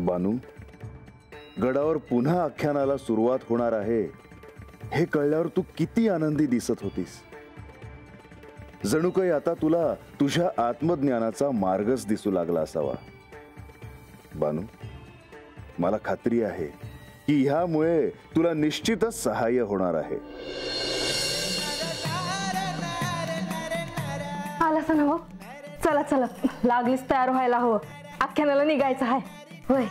बानू, गडावर पुन्हा आख्यानाला सुरुवात होणार आहे हे कळल्यावर तू किती आनंदी दिसत होतीस. जणू काही आता तुला तुझ्या आत्मज्ञानाचा मार्गच दिसू लागला असावा. बानू, मला खात्री आहे की ह्यामुळे तुला निश्चितच सहाय्य होणार आहे. आलास ना? हो, चला चला, लागलीच तयार व्हायला हवं. आख्यानाला निघायचं आहे. होय.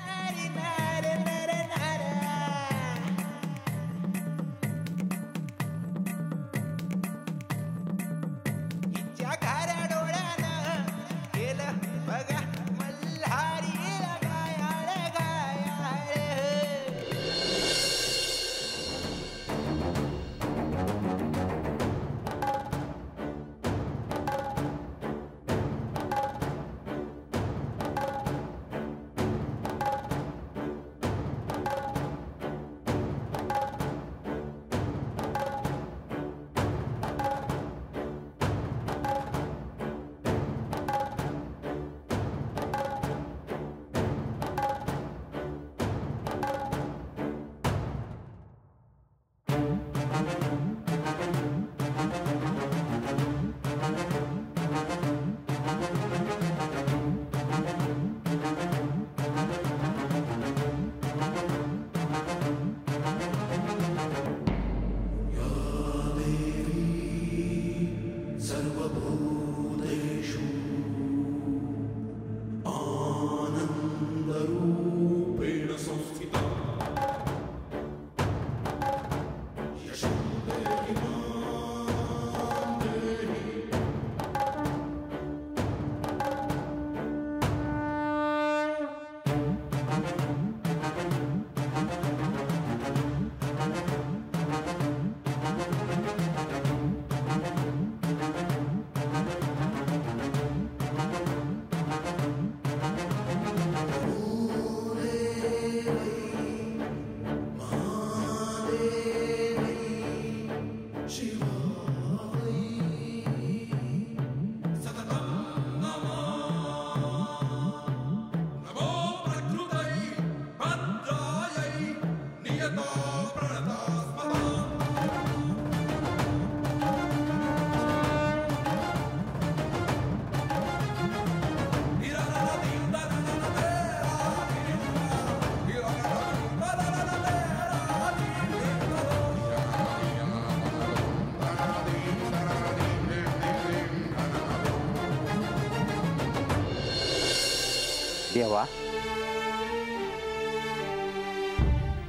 देवा,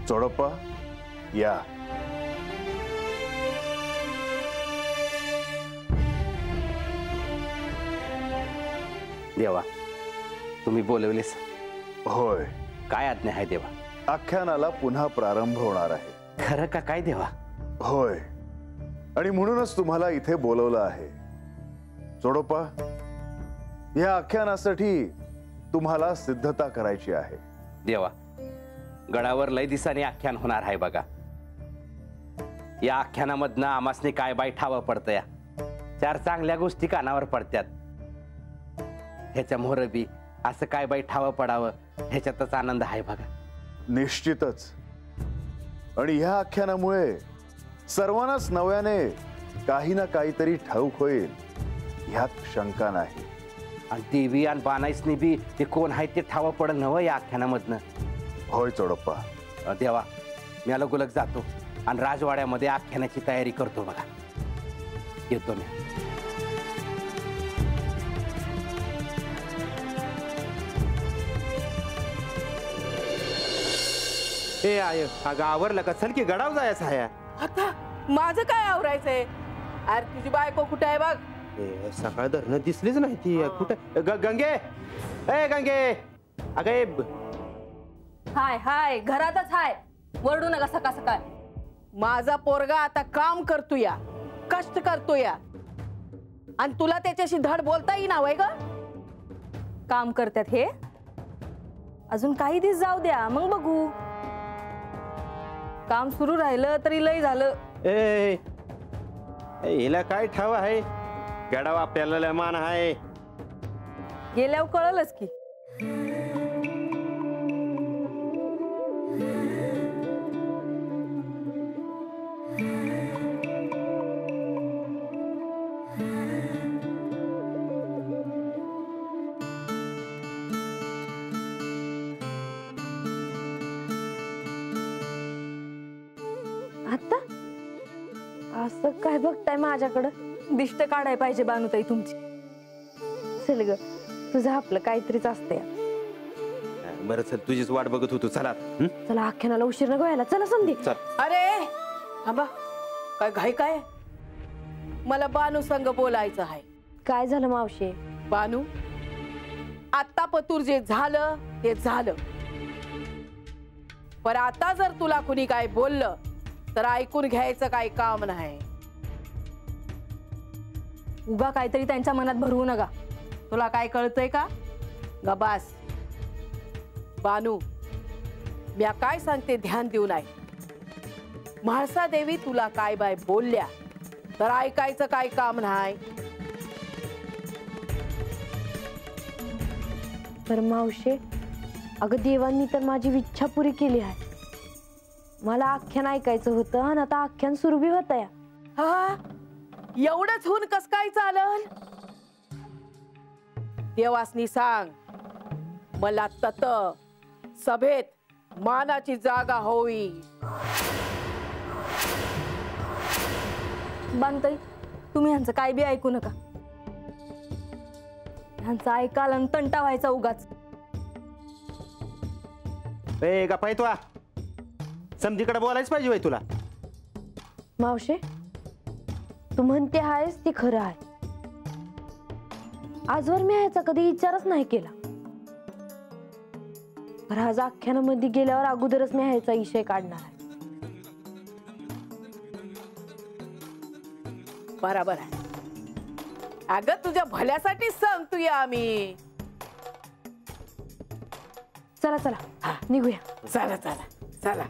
चोडप्पा, या. देवा, तुम्ही बोलवलेस? होय. काय आज्ञा आहे देवा? आख्यानाला पुन्हा प्रारंभ होणार आहे. खरं का काय देवा? होय, आणि म्हणूनच तुम्हाला इथे बोलवलं आहे. चोडप्पा, या आख्यानासाठी तुम्हाला सिद्धता करायची आहे. देवा, गडावर लय दिसाने आख्यान होणार आहे बघा. या आख्यानामधनं आमासने काय बाई ठावं पडतं या. 4 चांगल्या गोष्टी कानावर पडत्यात. ह्याच्या मोहर बी असं काय बाई ठावं पडावं ह्याच्यातच आनंद आहे बघा. निश्चितच. आणि ह्या आख्यानामुळे सर्वांनाच नव्याने काही ना काहीतरी ठाऊक होईल ह्यात शंका नाही. आणि देवी आणि बानाईसनी बी ते कोण आहे ते ठावं पडल नवं या आख्यानामधनं. होय चोडप्पा. देवा, मी अलगुलग जातो आणि राजवाड्यामध्ये आख्यानाची तयारी करतो बघा. येतो मी. ए आय, अगं आवरलं का? चल की गडावर जायचं आहे. आता माझं काय आवरायचंय? अरे तुझी बायको कुठे आहे बघ? सकाळ धरणं दिसलीच नाही ती. कुठे? गंगे, ए गंगे, अगं. हाय हाय, घरातच हाय. वरडू नका सकाळ सकाळ. माझा पोरगा आता काम करतो या, कष्ट करतो या, आणि तुला त्याच्याशी धड बोलता येईना वय ग? काम करतात हे. अजून काही दिवस जाऊ द्या, मग बघू. काम सुरू राहिलं तरी लय झालं. ए हिला काय ठाव आहे? गडाव आपल्याला लय मान आहे. गेल्यावर कळलंच की. असं काय बघताय माझ्याकडं? दिष्ट काढाय पाहिजे बानुताई तुमची. चल ग, तुझं आपलं काहीतरीच असतंय. बरं चल, तुझीच वाट बघत होतो. चला चला, आख्यानाला उशीर नको व्हायला. चला समधी. चल. अरे थांबा, काय घाई काय? मला बानू संग बोलायचं आहे. काय झालं मावशी? बानू, आता पतूर जे झालं ते झालं, पण आता जर तुला कुणी काय बोललं तर ऐकून घ्यायचं काय काम नाही. उगा काहीतरी त्यांच्या मनात भरवू नका. तुला काय कळतंय का? गबास. बानू, म्या काय सांगते ध्यान देऊ नाही. म्हाळसा देवी तुला काय बाय बोलल्या तर ऐकायचं काय काम नाही. तर मावशी, अगं देवांनी तर माझी इच्छा पुरी केली आहे. मला आख्यान ऐकायचं होतं आणि आता आख्यान सुरू बी होत या. हा, एवढंच होऊन कस काय चालन? देवासनी सांग, मला तत सभेत मानाची जागा होई. बानुताई, तुम्ही ह्यांचं काय बी ऐकू नका. ह्यांचं ऐकाल आणि तंटा व्हायचा उगाच. ए गप्पा तू, समधीकडे बोलायच पाहिजे बाई तुला. मावशे, तू म्हणते आहेस ती खरं आहे. आजवर मी ह्याचा कधी विचारच नाही केला. पण आज आख्यानामध्ये गेल्यावर अगोदरच मी ह्याचा विषय काढणार आहे. बरोबर आहे. अगं तुझ्या भल्यासाठी सांगतोय आम्ही. चला चला, निघूया. चला चला चला.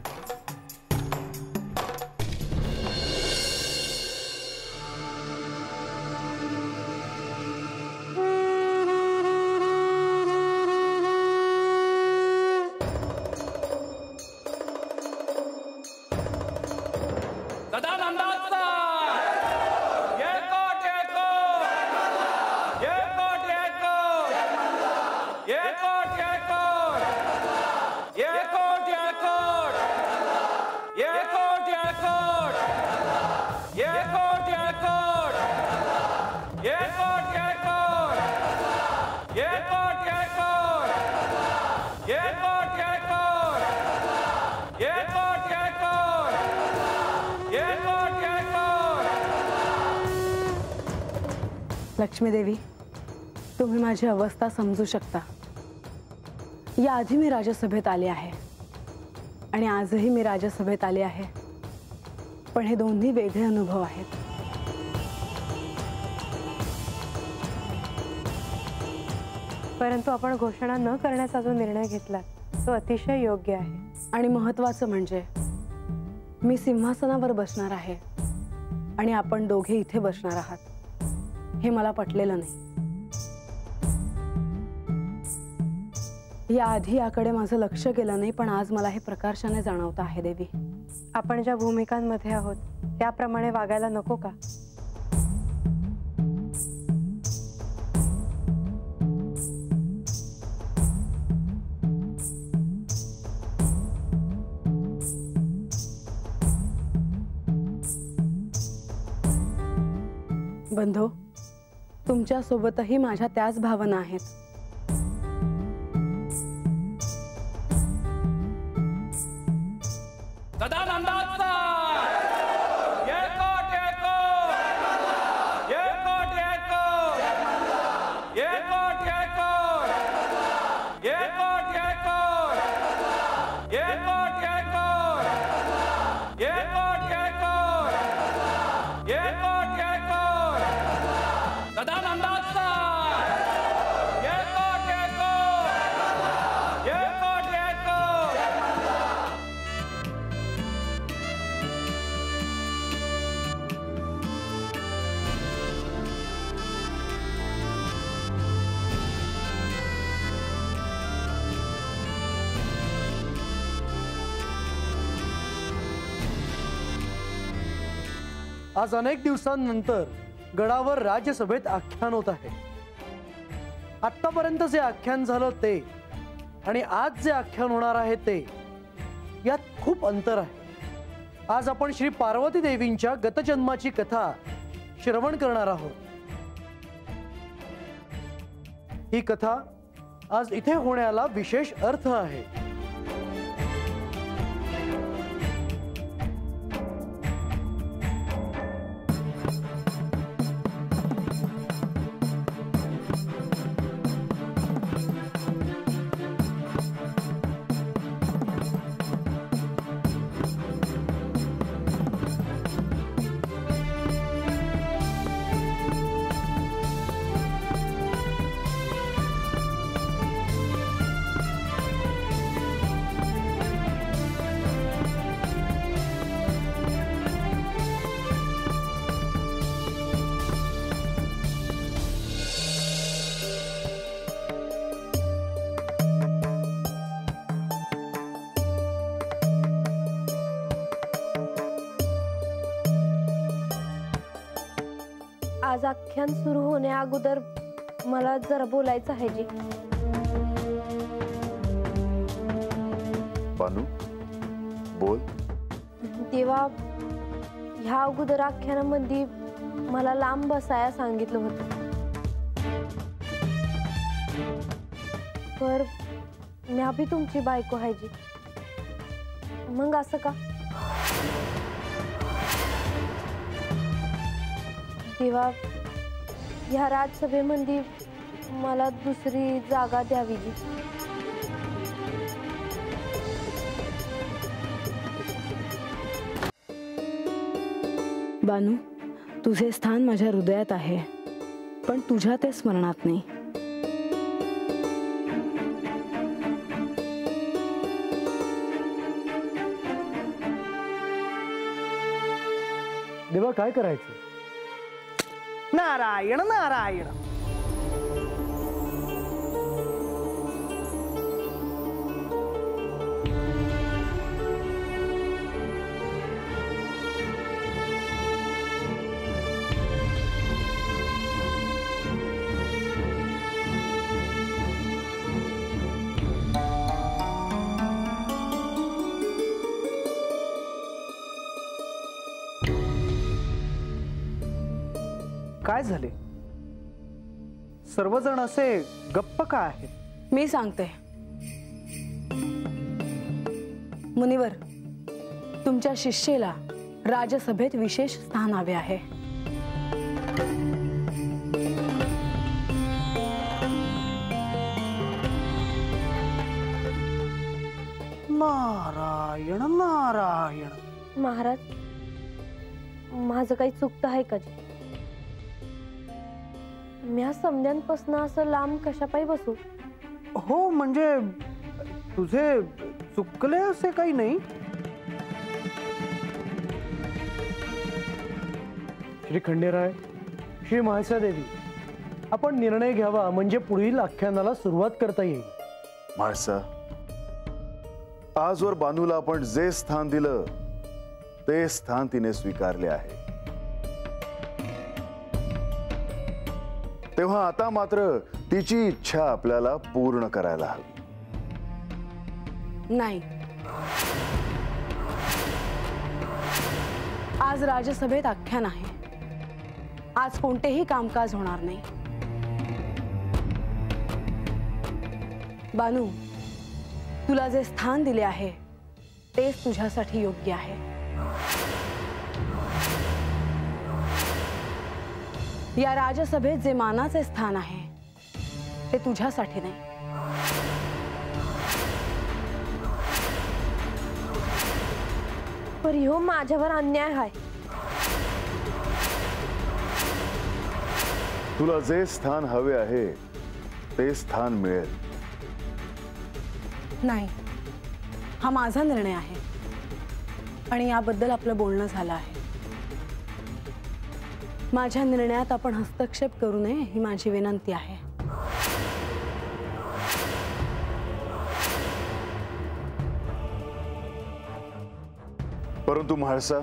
लक्ष्मी देवी, तुम्ही माझी अवस्था समजू शकता. याआधी मी राजसभेत आले आहे आणि आजही मी राजसभेत आले आहे, पण हे दोन्ही वेगळे अनुभव आहेत. परंतु आपण घोषणा न करण्याचा जो निर्णय घेतला तो अतिशय योग्य आहे. आणि महत्त्वाचं म्हणजे मी सिंहासनावर बसणार आहे आणि आपण दोघे इथे बसणार आहात. हे मला पटलेलं नाही. याआधी याकडे माझं लक्ष गेलं नाही, पण आज मला हे प्रकर्षाने जाणवतं आहे. देवी, आपण ज्या भूमिकांमध्ये आहोत त्याप्रमाणे वागायला नको का? बंधो, तुमच्या सोबतही माझ्या त्याच भावना आहेत. आज अनेक दिवसांनंतर गडावर राज्यसभेत आख्यान होत आहे. आतापर्यंत जे आख्यान झालं ते आणि आज जे आख्यान होणार आहे ते यात खूप अंतर आहे. आज आपण श्री पार्वती देवींच्या गतजन्माची कथा श्रवण करणार आहोत. ही कथा आज इथे होण्याला विशेष अर्थ आहे. आज आख्यान सुरू होण्या अगोदर मला जरा बोलायचं आहे जी. बानू बोल. देवा, ह्या अगोदर आख्यानामध्ये मला लांब बसाया सांगितलं होतं, पर म्या भी तुमची बायको आहे जी. मग असं का देवा, ह्या राजसभेमध्ये मला दुसरी जागा द्यावी जी. बानू, तुझे स्थान माझ्या हृदयात आहे, पण तुझ्या ते स्मरणात नाही. देवा, काय करायचं? नारायण नारायण. काय झाले? सर्वजण असे गप्प का आहेत? मी सांगते. मुनिवर, तुमच्या शिष्येला राजसभेत विशेष स्थान हवे आहे. नारायण नारायण. महाराज, माझं काही चुकतं आहे का जी? म्या समध्यांपासून असं लांब कशापायी बसू? हो, म्हणजे तुझे चुकले असे काही नाही. श्री खंडेराय, श्री म्हाळसा देवी, आपण निर्णय घ्यावा म्हणजे पुढील आख्यानाला सुरुवात करता येईल. म्हाळसा, आजवर बानूला आपण जे स्थान दिलं ते स्थान तिने स्वीकारले आहे. तेव्हा आता मात्र तिची इच्छा आपल्याला पूर्ण करायला हवी. नाही, आज राजसभेत आख्यान आहे. आज कोणतेही कामकाज होणार नाही. बानू, तुला जे स्थान दिले आहे तेच तुझ्यासाठी योग्य आहे. या राजसभेत जे मानाचे स्थान आहे ते तुझ्यासाठी नाही. पर ह्यो माझ्यावर अन्याय आहे. तुला जे स्थान हवे आहे ते स्थान मिळेल. नाही, हा माझा निर्णय आहे आणि याबद्दल आपलं बोलणं झालं आहे. माझ्या निर्णयात आपण हस्तक्षेप करू नये ही माझी विनंती आहे. परंतु म्हाळसा,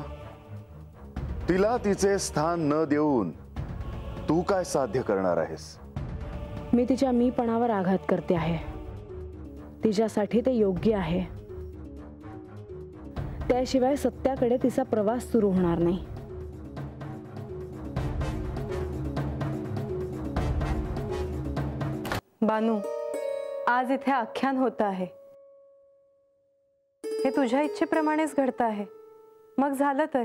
तिला तिचे स्थान न देऊन तू काय साध्य करणार आहेस? मी तिच्या मीपणावर आघात करते आहे. तिच्यासाठी ते योग्य आहे. त्याशिवाय सत्याकडे तिचा प्रवास सुरू होणार नाही. बानू, आज इथे आख्यान होत आहे. हे तुझ्या इच्छेप्रमाणेच घडतं आहे. मग झालं तर.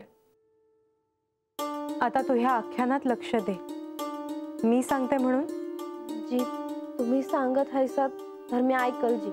आता तू ह्या आख्यानात लक्ष दे. मी सांगते म्हणून. जी, तुम्ही सांगत हायसा तर मी ऐकल जी.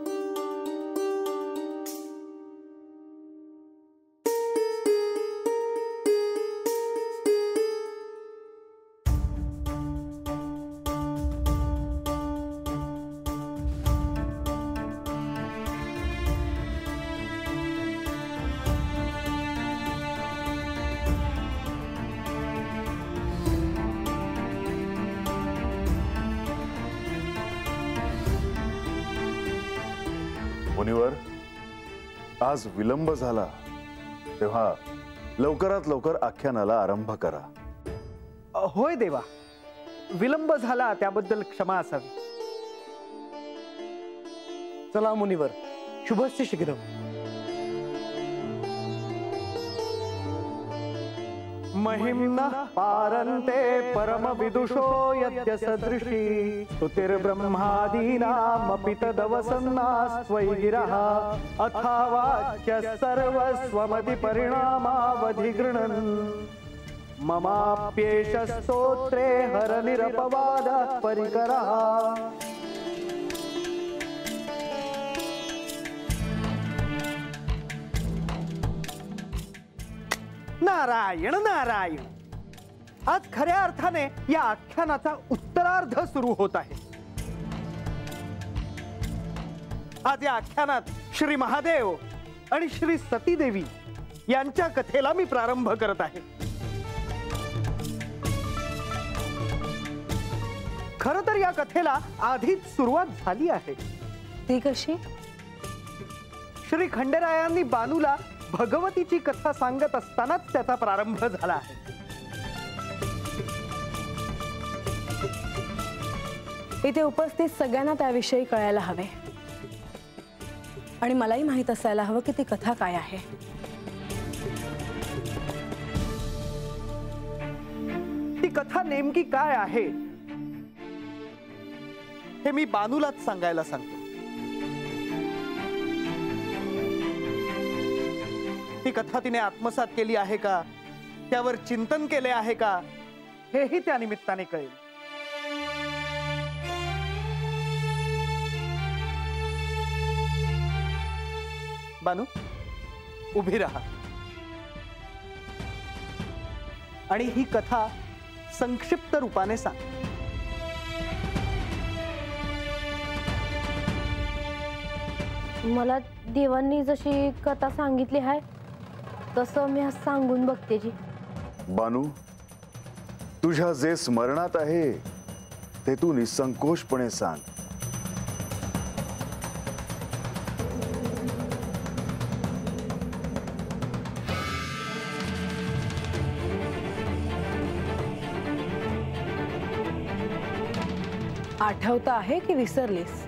मुनिवर, आज विलंब झाला तेव्हा लवकरात लवकर आख्यानाला आरंभ करा. होय देवा, विलंब झाला त्याबद्दल क्षमा असावी. चला मुनिवर, शुभस्य शीघ्रम. महिम्नः पारन्ते परम विदुषो यद्य सदृशी स्तुतिर्ब्रह्मादीनामपि तदवसन्नास्त्वयि गिरः अथावाच्य सर्वस्वमति परिणामावधि गृह्णन् ममाप्येष स्तोत्रे हरनिरपवादः परिकरः. नारायण नारायण. आज खऱ्या अर्थाने या आख्यानाचा उत्तरार्ध सुरू होत आहे. आज या आख्यानात श्री महादेव आणि श्री सतीदेवी यांच्या कथेला मी प्रारंभ करत आहे. खरं तर या कथेला आधीच सुरुवात झाली आहे. ती कशी? श्री खंडेरायांनी बानूला भगवतीची कथा सांगत असतानाच त्याचा प्रारंभ झाला आहे. इथे उपस्थित सगळ्यांना त्याविषयी कळायला हवे आणि मलाही माहित असायला हवं की ती कथा काय आहे. ती कथा नेमकी काय आहे हे मी बानूलाच सांगायला सांगतो. ती कथा तिने आत्मसात केली आहे का, त्यावर चिंतन केले आहे का, हेही त्या निमित्ताने कळेल. बानू, उभी राहा आणि ही कथा संक्षिप्त रूपाने सांग. मला देवांनी जशी कथा सांगितली आहे तसं मी आज सांगून बघते जी. बानू, तुझ्या जे स्मरणात आहे ते तू निसंकोचपणे सांग. आठवतं आहे की विसरलीस?